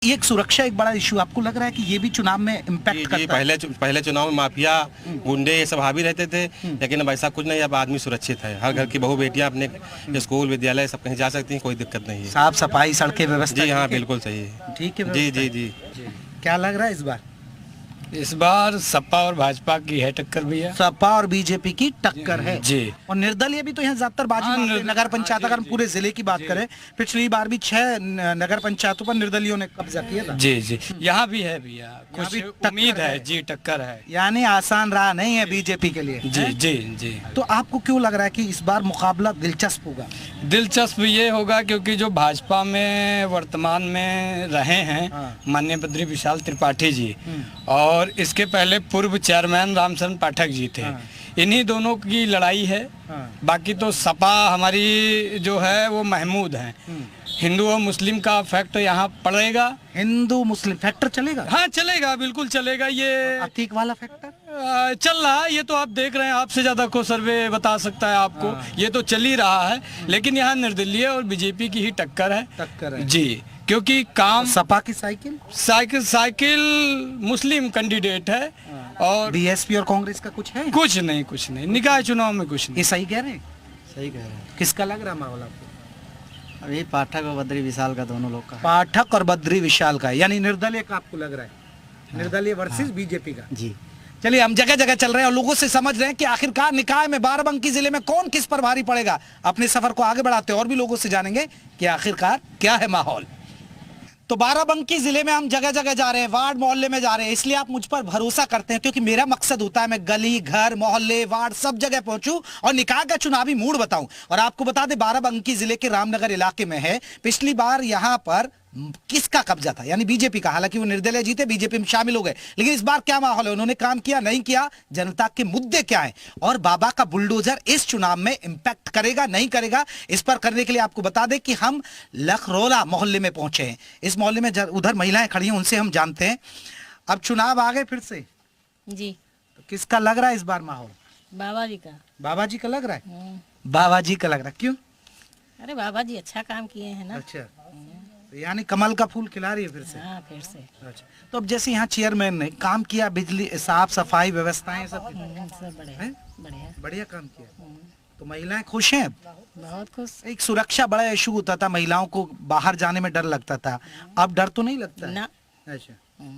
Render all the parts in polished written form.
एक सुरक्षा एक बड़ा इशू आपको लग रहा है कि ये भी चुनाव में इम्पैक्ट करता है? पहले चुनाव में माफिया गुंडे ये सब हावी रहते थे, लेकिन अब ऐसा कुछ नहीं, अब आदमी सुरक्षित है। हर घर की बहू बेटियां अपने स्कूल विद्यालय सब कहीं जा सकती हैं, कोई दिक्कत नहीं है। साफ सफाई सड़कें व्यवस्था? जी हाँ, बिल्कुल सही है। ठीक है जी जी जी। क्या लग रहा है इस बार? इस बार सपा और भाजपा की है टक्कर भैया। सपा और बीजेपी की टक्कर है जी। और निर्दलीय भी तो यहाँ ज्यादातर बाजी मारते हैं। नगर पंचायत अगर हम पूरे जिले की बात करें, पिछली बार भी 6 नगर पंचायतों पर निर्दलियों ने कब्जा किया था। जी जी, यहाँ भी है भैया, कुछ उम्मीद है जी, टक्कर है। यानी आसान रहा नहीं है बीजेपी के लिए। जी जी जी। तो आपको क्यों लग रहा है कि इस बार मुकाबला दिलचस्प होगा? दिलचस्प ये होगा क्योंकि जो भाजपा में वर्तमान में रहे हैं माननीय बद्री विशाल त्रिपाठी जी, और इसके पहले पूर्व चेयरमैन रामचंद्र पाठक जी थे, इन्हीं दोनों की लड़ाई है। बाकी तो सपा हमारी जो है वो महमूद है। हिंदू और मुस्लिम का फैक्ट यहाँ पड़ेगा। हिंदू मुस्लिम फैक्टर चलेगा? हाँ चलेगा, बिल्कुल चलेगा। ये अतीक वाला फैक्टर चल रहा है, ये तो आप देख रहे हैं, आपसे ज्यादा को सर्वे बता सकता है आपको। ये तो चल ही रहा है, लेकिन यहाँ निर्दलीय और बीजेपी की ही टक्कर है जी। क्योंकि काम सपा की साइकिल मुस्लिम कैंडिडेट है, और बीएसपी और कांग्रेस का कुछ है? कुछ नहीं, निकाय चुनाव में कुछ नहीं। ये सही कह रहे हैं? सही कह रहे हैं। किसका लग रहा है माहौल आपको? अभी पाठक और बद्री विशाल का, दोनों लोग का। पाठक और बद्री विशाल का, यानी निर्दलीय का आपको लग रहा है? निर्दलीय वर्सेस बीजेपी का। जी। चलिए, हम जगह जगह चल रहे हैं और लोगों से समझ रहे हैं कि आखिरकार निकाय में बाराबंकी जिले में कौन किस पर भारी पड़ेगा। अपने सफर को आगे बढ़ाते हैं और भी लोगों से जानेंगे कि आखिरकार क्या है माहौल। तो बाराबंकी जिले में हम जगह जगह जा रहे हैं, वार्ड मोहल्ले में जा रहे हैं, इसलिए आप मुझ पर भरोसा करते हैं क्योंकि मेरा मकसद होता है मैं गली घर मोहल्ले वार्ड सब जगह पहुंचूं और निकाय का चुनावी मूड बताऊं। और आपको बता दें, बाराबंकी जिले के रामनगर इलाके में है। पिछली बार यहां पर किसका कब्जा था? यानी बीजेपी का। हालांकि वो निर्दलीय जीते, बीजेपी में शामिल हो गए, लेकिन इस बार क्या माहौल है? उन्होंने काम किया नहीं किया? जनता के मुद्दे क्या है? और बाबा का बुलडोजर इस चुनाव में इंपैक्ट करेगा नहीं करेगा? इस पर करने के लिए आपको बता दें कि हम लखरौला मोहल्ले में पहुंचे हैं। इस मोहल्ले में उधर महिलाएं खड़ी हैं, उनसे हम जानते हैं। अब चुनाव आ गए फिर से जी, तो किसका लग रहा है इस बार माहौल? बाबा जी का। बाबा जी का लग रहा है? बाबा जी का लग रहा है, क्यों? अरे बाबा जी अच्छा काम किए हैं ना। अच्छा, यानी कमल का फूल खिला रही है फिर से? हाँ, फिर से। अच्छा, तो अब जैसे यहाँ चेयरमैन ने काम किया, बिजली साफ सफाई व्यवस्थाएं सब सब बढ़िया काम किया, तो महिलाएं खुश हैं? बहुत खुश। एक सुरक्षा बड़ा इशू होता था, महिलाओं को बाहर जाने में डर लगता था, अब डर तो नहीं लगता है? ना। अच्छा,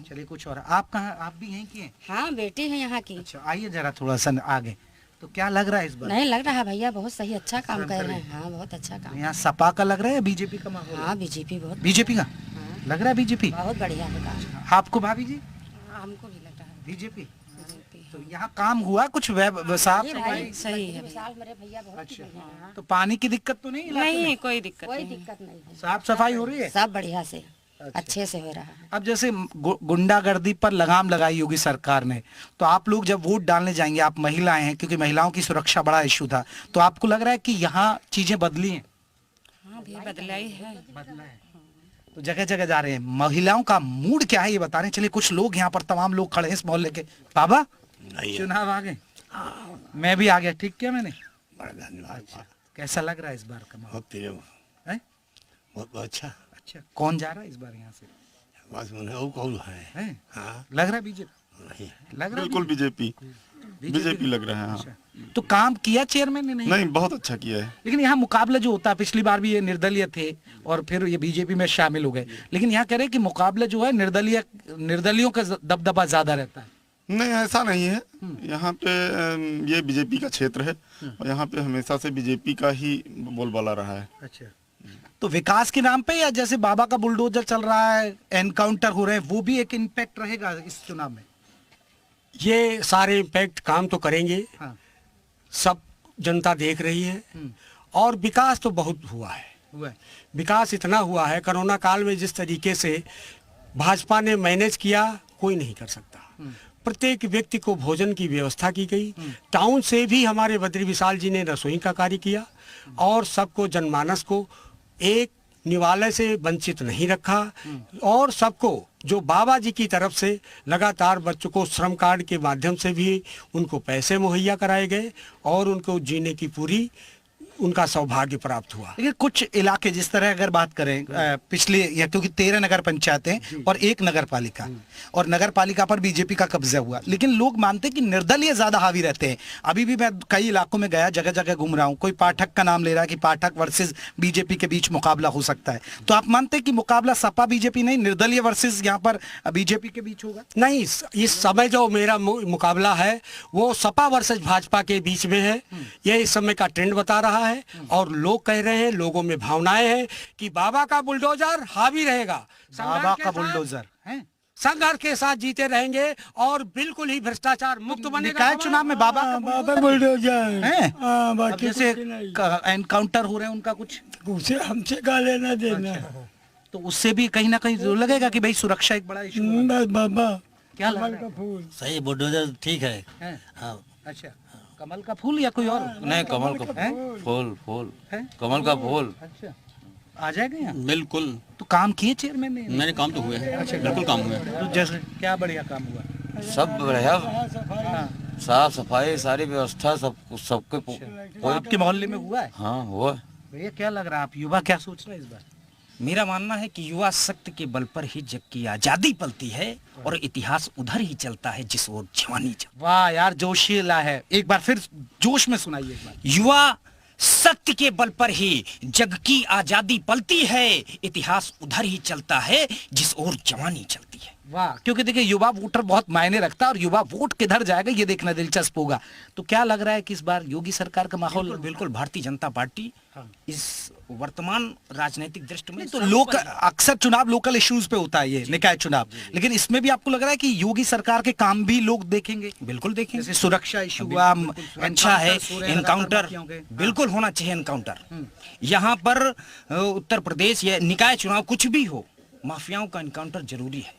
चलिए कुछ और। आप कहाँ, आप भी यहीं की हैं? हाँ, बेटी है यहाँ की। अच्छा, आइए जरा थोड़ा सा आगे। तो क्या लग रहा है इस बार? नहीं लग रहा भैया, बहुत सही, अच्छा काम कर रहे हैं। हाँ, बहुत अच्छा काम। यहाँ सपा का लग रहा है या बीजेपी का माहौल? हाँ, बीजेपी बहुत। बीजेपी का लग रहा है? बीजेपी बहुत बढ़िया है काम। आपको भाभी जी? हमको भी लग रहा है बीजेपी। तो यहाँ काम हुआ कुछ साफ सफाई? सही है मेरे भैया, बहुत अच्छा, तो पानी की दिक्कत तो नहीं? नहीं, कोई दिक्कत कोई नहीं। दिक्कत नहीं है, साफ सफाई हो रही है? सब बढ़िया से अच्छे से हो रहा है। अब जैसे गुंडागर्दी पर लगाम लगाई होगी सरकार ने, तो आप लोग जब वोट डालने जाएंगे, आप महिलाएं हैं, क्योंकि महिलाओं की सुरक्षा बड़ा इशू था, तो आपको लग रहा है कि यहाँ चीजें बदली हैं? हाँ, भी बदला ही है। बदला है। तो जगह जगह जा रहे हैं, महिलाओं का मूड क्या है ये बता रहे हैं। चलिए, कुछ लोग यहाँ पर, तमाम लोग खड़े हैं इस मोहल्ले के। बाबा, चुनाव आ गए? मैं भी आ गया। ठीक किया मैंने? अच्छा, कैसा लग रहा है इस बार का माहौल? बहुत अच्छा। अच्छा, कौन जा रहा है इस बार यहाँ से? कौन है? हाँ, लग रहा है बीजेपी? लग रहा है बिल्कुल बीजेपी लग रहा है। हाँ। अच्छा, तो काम किया चेयरमैन ने? नहीं, बहुत अच्छा किया है। लेकिन यहाँ मुकाबला जो होता है, पिछली बार भी ये निर्दलीय थे और फिर ये बीजेपी में शामिल हो गए, लेकिन यहाँ कह रहे हैं कि मुकाबला जो है निर्दलियों का दबदबा ज्यादा रहता है। नहीं, ऐसा नहीं है। यहाँ पे ये बीजेपी का क्षेत्र है और यहाँ पे हमेशा से बीजेपी का ही बोलबाला रहा है। अच्छा, तो विकास के नाम पे या जैसे बाबा का बुलडोजर चल रहा है, एनकाउंटर हो रहे हैं, वो भी एक इम्पैक्ट रहेगा इस चुनाव में? ये सारे इम्पैक्ट काम तो करेंगे। हाँ। सब जनता देख रही है और विकास तो बहुत हुआ है। विकास इतना हुआ है, कोरोना काल में जिस तरीके से भाजपा ने मैनेज किया, कोई नहीं कर सकता। प्रत्येक व्यक्ति को भोजन की व्यवस्था की गई। टाउन से भी हमारे बद्री विशाल जी ने रसोई का कार्य किया और सबको, जनमानस को एक निवाले से वंचित नहीं रखा, और सबको जो बाबा जी की तरफ से लगातार बच्चों को श्रम कार्ड के माध्यम से भी उनको पैसे मुहैया कराए गए और उनको जीने की पूरी उनका सौभाग्य प्राप्त हुआ। लेकिन कुछ इलाके जिस तरह अगर बात करें पिछले या क्योंकि 13 नगर पंचायतें और 1 नगर पालिका और नगर पालिका पर बीजेपी का कब्जा हुआ, लेकिन लोग मानते हैं कि निर्दलीय ज्यादा हावी रहते हैं। अभी भी मैं कई इलाकों में गया, जगह जगह घूम रहा हूँ, कोई पाठक का नाम ले रहा है कि पाठक वर्सेस बीजेपी के बीच मुकाबला हो सकता है। तो आप मानते हैं कि मुकाबला सपा बीजेपी नहीं, निर्दलीय वर्सेस यहाँ पर बीजेपी के बीच होगा? नहीं, इस समय जो मेरा मुकाबला है वो सपा वर्सेस भाजपा के बीच में है। यह इस समय का ट्रेंड बता रहा है और लोग कह रहे हैं, लोगों में भावनाएं हैं कि बाबा का बुलडोजर हावी रहेगा, बाबा का बुलडोजर है, संघर्ष के साथ जीते रहेंगे और बिल्कुल ही भ्रष्टाचार मुक्त बनेगा। निकाय चुनाव में बाबा का बुलडोजर है। है। अब जैसे एनकाउंटर हो रहे हैं उनका कुछ, उसे हमसे का लेना देना। तो उससे भी कहीं ना कहीं जो लगेगा कि भाई सुरक्षा एक बड़ा इशू है। बस बाबा क्या लग रहा है? सही बुलडोजर ठीक है। हाँ। अच्छा, कमल का फूल या कोई और? नहीं, कमल का फूल है? कमल का फूल। अच्छा, आ जाएगा यहाँ? बिल्कुल। तो काम किए चेयरमैन ने? मेरे काम तो हुए हैं। अच्छा, बिल्कुल काम हुए। तो जैसे क्या बढ़िया काम हुआ? सब बढ़िया, हाँ। साफ सफाई, सारी व्यवस्था, सब सबके तो आपके मोहल्ले में हुआ है? हाँ हुआ। भैया क्या लग रहा है, आप युवा क्या सोच रहे हैं इस बार? मेरा मानना है कि युवा शक्ति के बल पर ही जग की आजादी पलती है और इतिहास उधर ही चलता है जिस ओर जवानी चलती। वाह यार, जोशीला है, एक बार फिर जोश में सुनाइए एक बार। युवा शक्ति के बल पर ही जग की आजादी पलती है, इतिहास उधर ही चलता है जिस ओर जवानी चलती है। वाह, क्योंकि देखिए युवा वोटर बहुत मायने रखता है और युवा वोट किधर जाएगा ये देखना दिलचस्प होगा। तो क्या लग रहा है कि इस बार योगी सरकार का माहौल? बिल्कुल भारतीय जनता पार्टी इस वर्तमान राजनीतिक दृष्टि में तो लोग अक्सर चुनाव लोकल इश्यूज पे होता है ये निकाय चुनाव, लेकिन इसमें भी आपको लग रहा है कि योगी सरकार के काम भी लोग देखेंगे? बिल्कुल देखेंगे। जैसे सुरक्षा इशू हुआ, अच्छा है, एनकाउंटर बिल्कुल होना चाहिए। एनकाउंटर यहाँ पर उत्तर प्रदेश या निकाय चुनाव कुछ भी हो, माफियाओं का एनकाउंटर जरूरी है,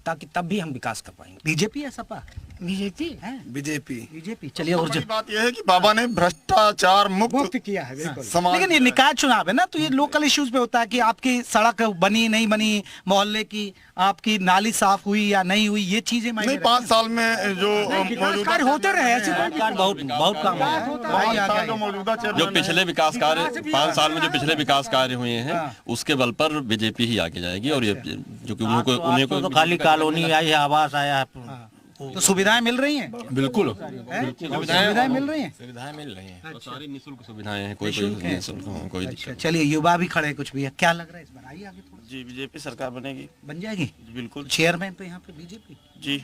ताकि तब भी हम विकास कर पाएंगे। बीजेपी है सपा? बीजेपी है, बीजेपी। चलिए, और बड़ी बात यह है कि बाबा ने भ्रष्टाचार मुक्त किया है बिल्कुल। समाज। लेकिन ये निकाय चुनाव है ना, तो ये लोकल इश्यूज पे होता है कि आपकी सड़क बनी नहीं बनी, मोहल्ले की आपकी नाली साफ हुई या नहीं हुई, ये चीजें नहीं, 5 साल में जो मौजूदा होते रहे ऐसे बहुत काम है। जो मौजूदा जो पिछले विकास कार्य 5 साल में जो पिछले विकास कार्य हुए हैं उसके बल पर बीजेपी ही आगे जाएगी। और ये जो कि उन्हें तो खाली कॉलोनी आई है, आवास आया है। तो सुविधाएं मिल रही हैं? बिल्कुल सुविधाएं मिल रही हैं? सुविधाएं मिल रही हैं। सारी निःशुल्क सुविधाएं हैं, कोई निःशुल्क कोई अच्छा, चलिए, युवा भी खड़े कुछ भी है, क्या लग रहा है इस बार? आइए आगे थोड़ा। जी, बीजेपी सरकार बनेगी। बन जाएगी? बिल्कुल। चेयरमैन तो यहाँ पे बीजेपी? जी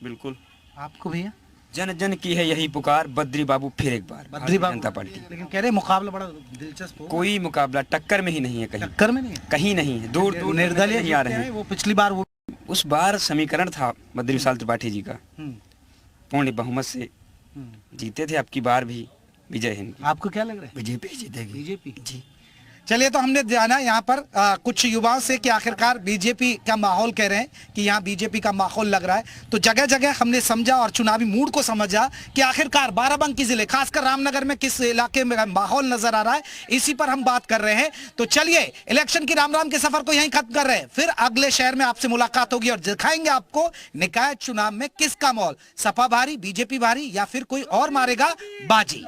बिल्कुल। आपको भैया? जन जन की है यही पुकार, बद्री बाबू फिर एक बार। बद्री बाबू जनता पार्टी। लेकिन कह रहे मुकाबला बड़ा दिलचस्प हो। कोई मुकाबला टक्कर में ही नहीं है, कहीं टक्कर में नहीं है, कहीं नहीं है, दूर दूर निर्दलीय नहीं आ रहे हैं। वो पिछली बार वो उस बार समीकरण था बद्री विशाल त्रिपाठी जी का, पूर्ण बहुमत से जीते थे। अब की बार भी विजय है। आपको क्या लग रहा है? बीजेपी जीतेगी। बीजेपी जी। चलिए, तो हमने जाना यहाँ पर कुछ युवाओं से कि आखिरकार बीजेपी का माहौल कह रहे हैं कि यहाँ बीजेपी का माहौल लग रहा है। तो जगह जगह हमने समझा और चुनावी मूड को समझा कि आखिरकार बाराबंकी जिले, खासकर रामनगर में किस इलाके में माहौल नजर आ रहा है, इसी पर हम बात कर रहे हैं। तो चलिए, इलेक्शन की राम राम के सफर को यहीं खत्म कर रहे हैं, फिर अगले शहर में आपसे मुलाकात होगी और दिखाएंगे आपको निकाय चुनाव में किसका माहौल, सपा भारी, बीजेपी भारी या फिर कोई और मारेगा बाजी।